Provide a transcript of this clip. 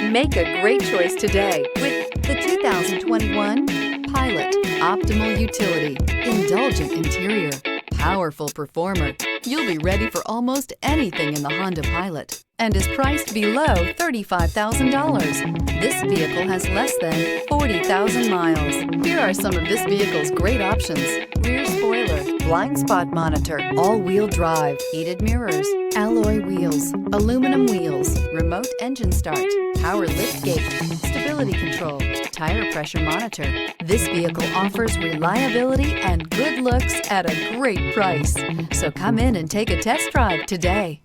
Make a great choice today with the 2021 Pilot. Optimal utility, indulgent interior, powerful performer. You'll be ready for almost anything in the Honda Pilot and is priced below $35,000. This vehicle has less than 40,000 miles. Here are some of this vehicle's great options: rear spoiler, blind spot monitor, all-wheel drive, heated mirrors, alloy wheels, aluminum wheels, remote engine start, power liftgate, stability control, tire pressure monitor. This vehicle offers reliability and good looks at a great price. So come in and take a test drive today.